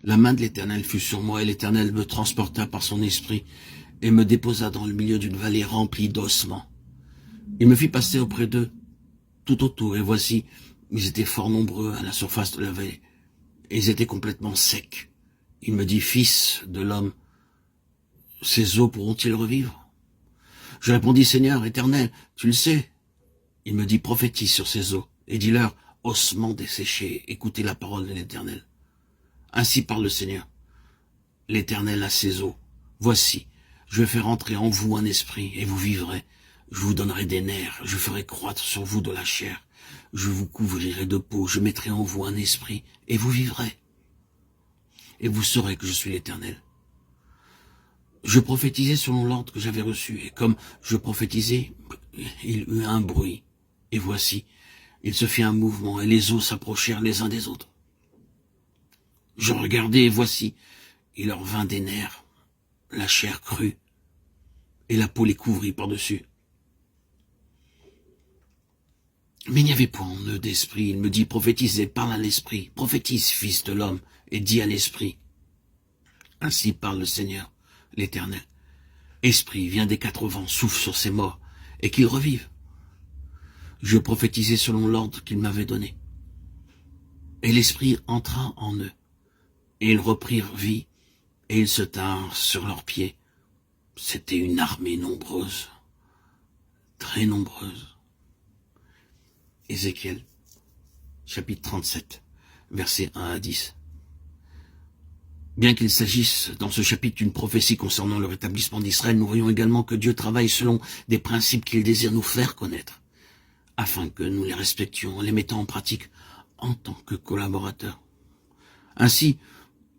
La main de l'Éternel fut sur moi, et l'Éternel me transporta par son esprit, et me déposa dans le milieu d'une vallée remplie d'ossements. Il me fit passer auprès d'eux, tout autour, et voici, ils étaient fort nombreux à la surface de la vallée, et ils étaient complètement secs. Il me dit, fils de l'homme, ces eaux pourront-ils revivre? Je répondis, Seigneur éternel, tu le sais. Il me dit, prophétise sur ces eaux, et dis-leur, ossements desséchés, écoutez la parole de l'Éternel. Ainsi parle le Seigneur. L'Éternel a ses eaux. Voici, je vais faire entrer en vous un esprit, et vous vivrez. Je vous donnerai des nerfs, je ferai croître sur vous de la chair. Je vous couvrirai de peau, je mettrai en vous un esprit, et vous vivrez. Et vous saurez que je suis l'Éternel. Je prophétisais selon l'ordre que j'avais reçu, et comme je prophétisais, il eut un bruit. Et voici, il se fit un mouvement, et les eaux s'approchèrent les uns des autres. Je regardai, et voici, il leur vint des nerfs, la chair crue, et la peau les couvrit par-dessus. Mais il n'y avait point en eux d'esprit. Il me dit, prophétisez, parle à l'esprit, prophétise, fils de l'homme, et dis à l'esprit. Ainsi parle le Seigneur, l'Éternel. Esprit, viens des quatre vents, souffle sur ces morts, et qu'ils revivent. Je prophétisais selon l'ordre qu'il m'avait donné. Et l'esprit entra en eux, et ils reprirent vie, et ils se tinrent sur leurs pieds. C'était une armée nombreuse, très nombreuse. Ézéchiel, chapitre 37, versets 1 à 10. Bien qu'il s'agisse dans ce chapitre d'une prophétie concernant le rétablissement d'Israël, nous voyons également que Dieu travaille selon des principes qu'il désire nous faire connaître, afin que nous les respections en les mettant en pratique en tant que collaborateurs. Ainsi,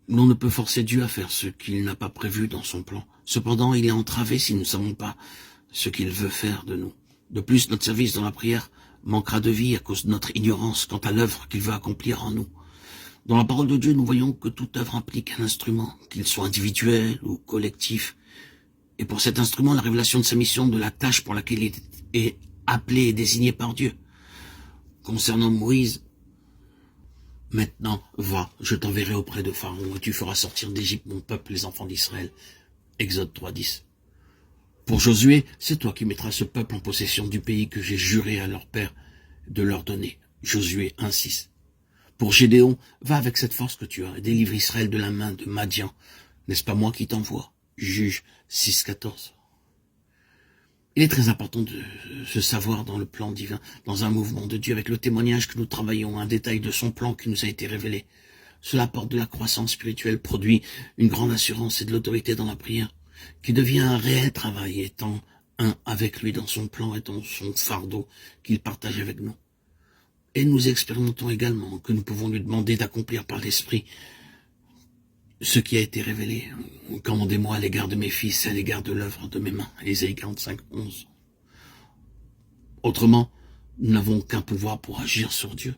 l'on ne peut forcer Dieu à faire ce qu'il n'a pas prévu dans son plan. Cependant, il est entravé si nous ne savons pas ce qu'il veut faire de nous. De plus, notre service dans la prière manquera de vie à cause de notre ignorance quant à l'œuvre qu'il veut accomplir en nous. Dans la parole de Dieu, nous voyons que toute œuvre implique un instrument, qu'il soit individuel ou collectif. Et pour cet instrument, la révélation de sa mission, de la tâche pour laquelle il est appelé et désigné par Dieu. Concernant Moïse, maintenant, va, je t'enverrai auprès de Pharaon, et tu feras sortir d'Égypte mon peuple, les enfants d'Israël. Exode 3:10. Pour Josué, c'est toi qui mettras ce peuple en possession du pays que j'ai juré à leur père de leur donner. Josué 1:6. Pour Gédéon, va avec cette force que tu as et délivre Israël de la main de Madian. N'est-ce pas moi qui t'envoie? Juge 6:14. Il est très important de se savoir dans le plan divin, dans un mouvement de Dieu, avec le témoignage que nous travaillons, un détail de son plan qui nous a été révélé. Cela apporte de la croissance spirituelle, produit une grande assurance et de l'autorité dans la prière, qui devient un réel travail, étant un avec lui dans son plan et dans son fardeau qu'il partage avec nous. Et nous expérimentons également que nous pouvons lui demander d'accomplir par l'Esprit ce qui a été révélé. Commandez-moi à l'égard de mes fils et à l'égard de l'œuvre de mes mains. Ésaïe 45:11. Autrement, nous n'avons qu'un pouvoir pour agir sur Dieu.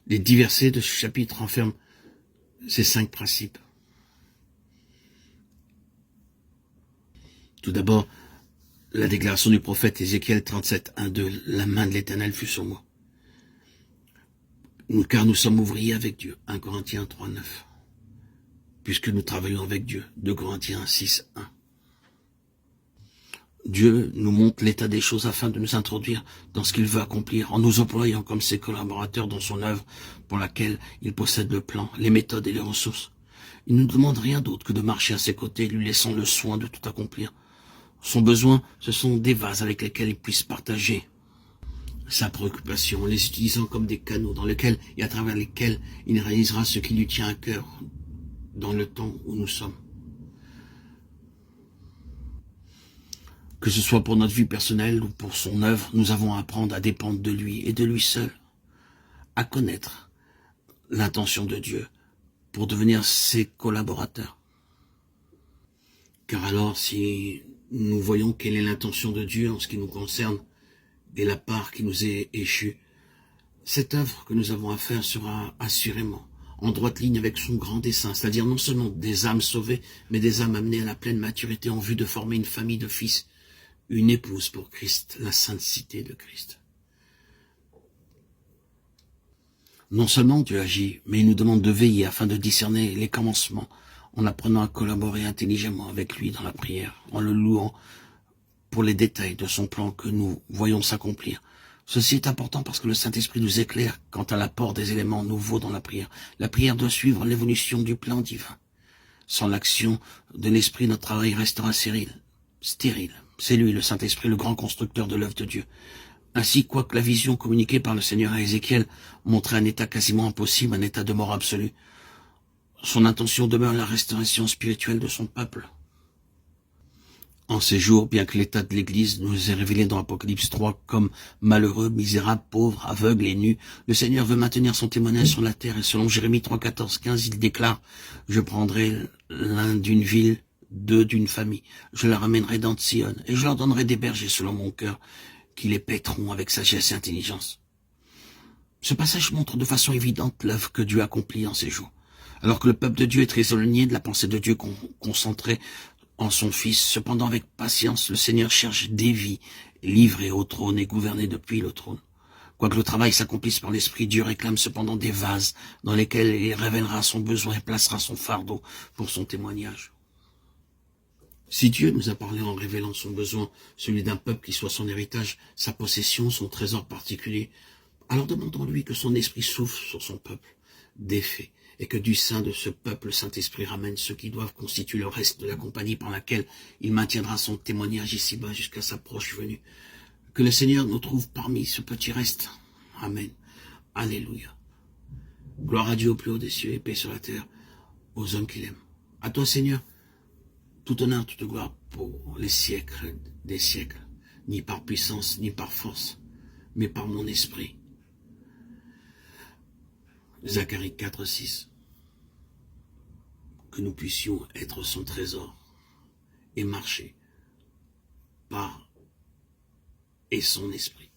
Les 10 versets de ce chapitre renferment ces 5 principes. Tout d'abord, la déclaration du prophète Ézéchiel 37:1-2. La main de l'Éternel fut sur moi. Car nous sommes ouvriers avec Dieu. 1 Corinthiens 3:9. Puisque nous travaillons avec Dieu. 2 Corinthiens 6:1. Dieu nous montre l'état des choses afin de nous introduire dans ce qu'il veut accomplir, en nous employant comme ses collaborateurs dans son œuvre pour laquelle il possède le plan, les méthodes et les ressources. Il ne nous demande rien d'autre que de marcher à ses côtés, lui laissant le soin de tout accomplir. Son besoin, ce sont des vases avec lesquels il puisse partager sa préoccupation, en les utilisant comme des canaux dans lesquels et à travers lesquels il réalisera ce qui lui tient à cœur dans le temps où nous sommes. Que ce soit pour notre vie personnelle ou pour son œuvre, nous avons à apprendre à dépendre de lui et de lui seul, à connaître l'intention de Dieu pour devenir ses collaborateurs. Car alors, si nous voyons quelle est l'intention de Dieu en ce qui nous concerne et la part qui nous est échue, cette œuvre que nous avons à faire sera assurément en droite ligne avec son grand dessein, c'est-à-dire non seulement des âmes sauvées, mais des âmes amenées à la pleine maturité en vue de former une famille de fils, une épouse pour Christ, la sainte cité de Christ. Non seulement Dieu agit, mais il nous demande de veiller afin de discerner les commencements, en apprenant à collaborer intelligemment avec lui dans la prière, en le louant pour les détails de son plan que nous voyons s'accomplir. Ceci est important parce que le Saint-Esprit nous éclaire quant à l'apport des éléments nouveaux dans la prière. La prière doit suivre l'évolution du plan divin. Sans l'action de l'Esprit, notre travail restera stérile. C'est lui, le Saint-Esprit, le grand constructeur de l'œuvre de Dieu. Ainsi, quoique la vision communiquée par le Seigneur à Ézéchiel montrait un état quasiment impossible, un état de mort absolue, son intention demeure la restauration spirituelle de son peuple. En ces jours, bien que l'état de l'Église nous est révélé dans Apocalypse 3 comme malheureux, misérable, pauvre, aveugle et nu, le Seigneur veut maintenir son témoignage sur la terre et selon Jérémie 3, 14, 15, il déclare « Je prendrai l'un d'une ville, deux d'une famille, je la ramènerai dans Sion et je leur donnerai des bergers selon mon cœur, qui les paîtront avec sagesse et intelligence. » Ce passage montre de façon évidente l'œuvre que Dieu accomplit en ces jours. Alors que le peuple de Dieu est très éloigné de la pensée de Dieu concentrée en son Fils, cependant avec patience, le Seigneur cherche des vies livrées au trône et gouvernées depuis le trône. Quoique le travail s'accomplisse par l'Esprit, Dieu réclame cependant des vases dans lesquels il révélera son besoin et placera son fardeau pour son témoignage. Si Dieu nous a parlé en révélant son besoin, celui d'un peuple qui soit son héritage, sa possession, son trésor particulier, alors demandons-lui que son esprit souffle sur son peuple, d'effet, et que du sein de ce peuple, le Saint-Esprit ramène ceux qui doivent constituer le reste de la compagnie par laquelle il maintiendra son témoignage ici-bas jusqu'à sa proche venue. Que le Seigneur nous trouve parmi ce petit reste. Amen. Alléluia. Gloire à Dieu au plus haut des cieux et paix sur la terre aux hommes qu'il aime. À toi, Seigneur, tout honneur, toute gloire pour les siècles des siècles, ni par puissance, ni par force, mais par mon esprit. Zacharie 4, 6. Que nous puissions être son trésor et marcher par et son esprit.